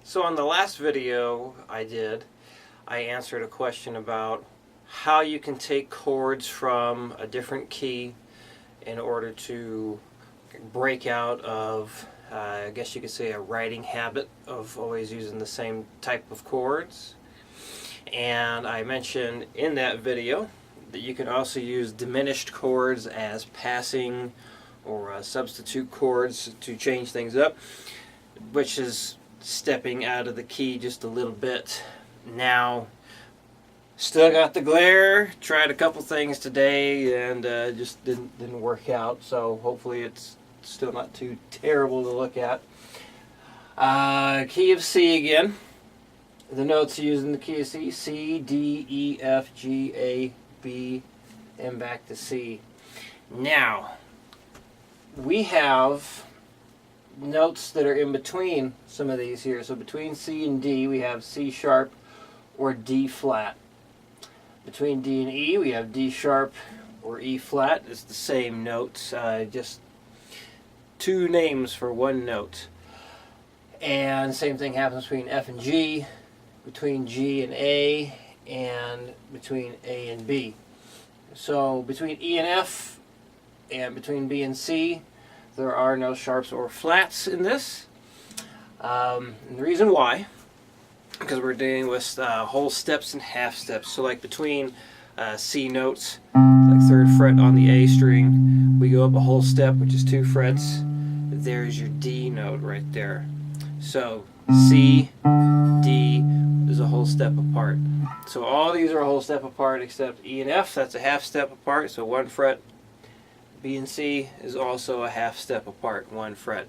So on the last video I answered a question about how you can take chords from a different key in order to break out of, I guess you could say, a writing habit of always using the same type of chords. And I mentioned in that video that you can also use diminished chords as passing or substitute chords to change things up, which is stepping out of the key just a little bit. Now, still got the glare, tried a couple things today and just didn't work out, so hopefully it's still not too terrible to look at. Key of C again. The notes used in the key of C: C, D, E, F, G, A, B, and back to C. Now, we have notes that are in between some of these here. So between C and D we have C sharp or D flat. Between D and E we have D sharp or E flat. It's the same notes, just two names for one note. And same thing happens between F and G, between G and A, and between A and B. So between E and F and between B and C there are no sharps or flats in this. And the reason why, because we're dealing with whole steps and half steps. So like between C notes, like 3rd fret on the A string, we go up a whole step, which is 2 frets. There's your D note right there. So C, D is a whole step apart. So all these are a whole step apart except E and F, that's a half step apart, so 1 fret. B and C is also a half step apart, 1 fret.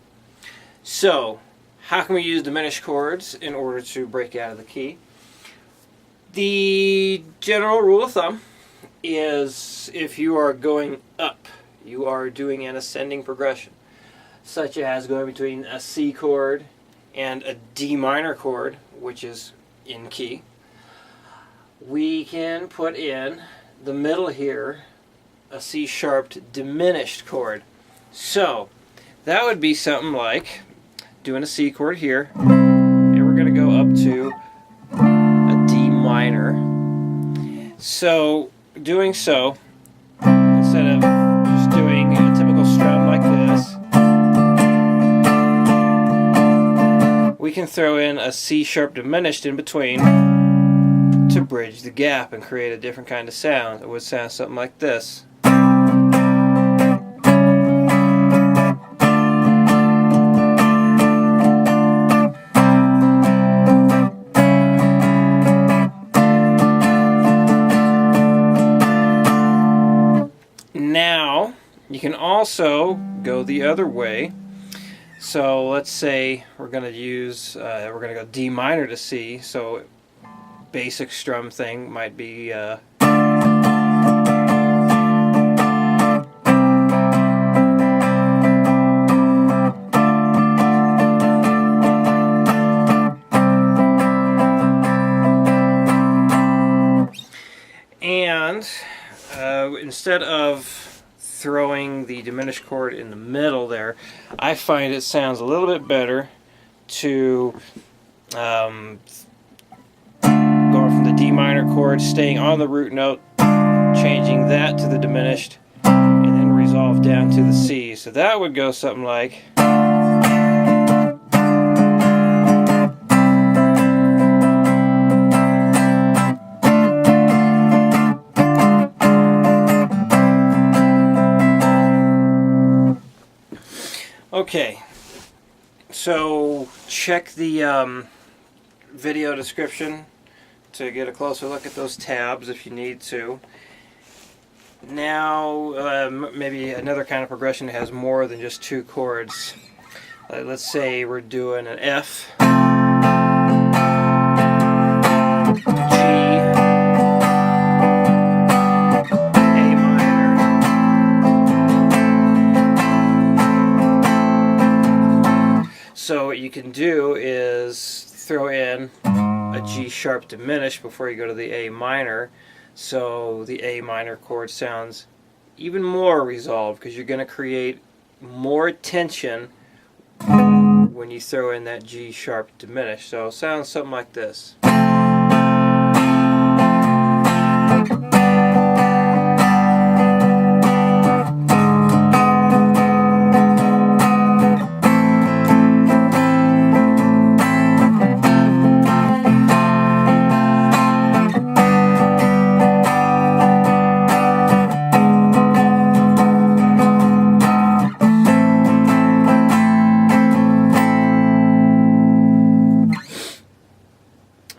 So, how can we use diminished chords in order to break out of the key? The general rule of thumb is if you are going up, you are doing an ascending progression, such as going between a C chord and a D minor chord, which is in key. We can put in the middle here a C sharp diminished chord. So that would be something like doing a C chord here, and we're going to go up to a D minor. So doing so, instead of just doing a typical strum like this, we can throw in a C sharp diminished in between to bridge the gap and create a different kind of sound. It would sound something like this. Now, you can also go the other way. So let's say we're going to go D minor to C. So basic strum thing might be and instead of throwing the diminished chord in the middle there, I find it sounds a little bit better to going from the D minor chord, staying on the root note, changing that to the diminished, and then resolve down to the C. So that would go something like. Okay, so check the video description to get a closer look at those tabs if you need to. Now, maybe another kind of progression that has more than just 2 chords. Let's say we're doing an F, so what you can do is throw in a G sharp diminished before you go to the A minor, so the A minor chord sounds even more resolved because you're going to create more tension when you throw in that G sharp diminished. So it sounds something like this.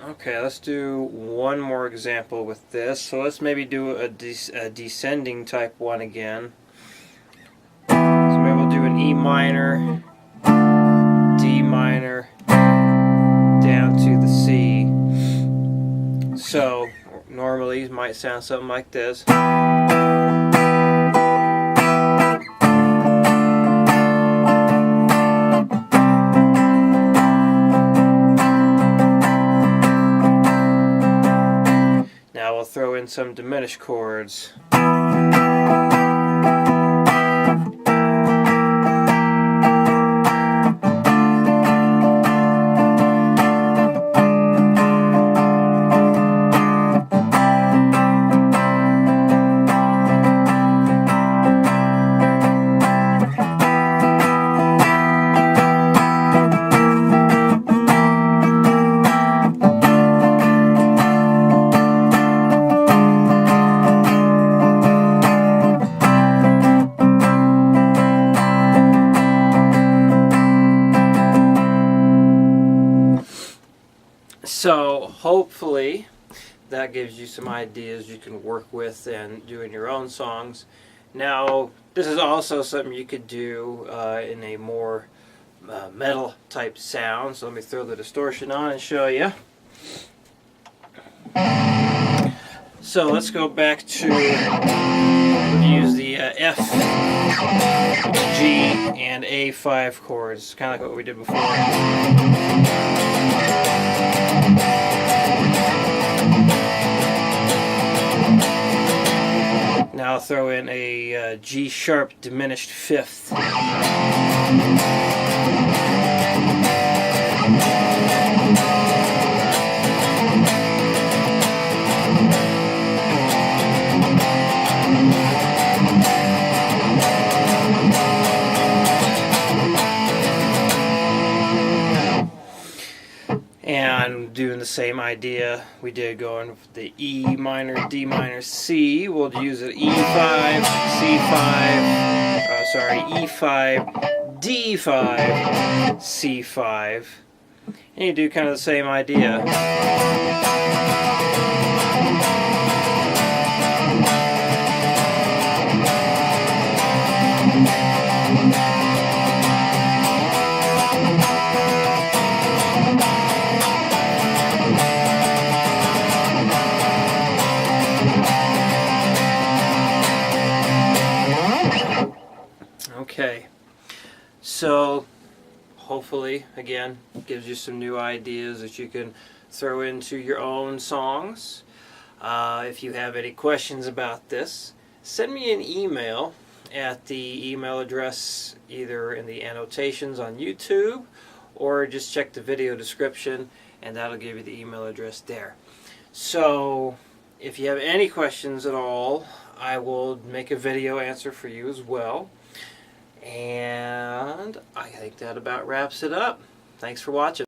Okay, let's do one more example with this. So let's maybe do a descending type one again. So maybe we'll do an E minor, D minor, down to the C. So normally it might sound something like this. Now we'll throw in some diminished chords. So hopefully that gives you some ideas you can work with and doing your own songs. Now this is also something you could do in a more metal type sound. So let me throw the distortion on and show you. So let's go back to use the F, G, and A5 chords, kind of like what we did before. Now I'll throw in a G sharp diminished fifth. And doing the same idea we did going with the E minor, D minor, C. We'll use an E5, C5, E5, D5, C5. And you do kind of the same idea. Okay, so hopefully, again, gives you some new ideas that you can throw into your own songs. If you have any questions about this, send me an email at the email address either in the annotations on YouTube or just check the video description and that'll give you the email address there. So if you have any questions at all, I will make a video answer for you as well. And I think that about wraps it up. Thanks for watching.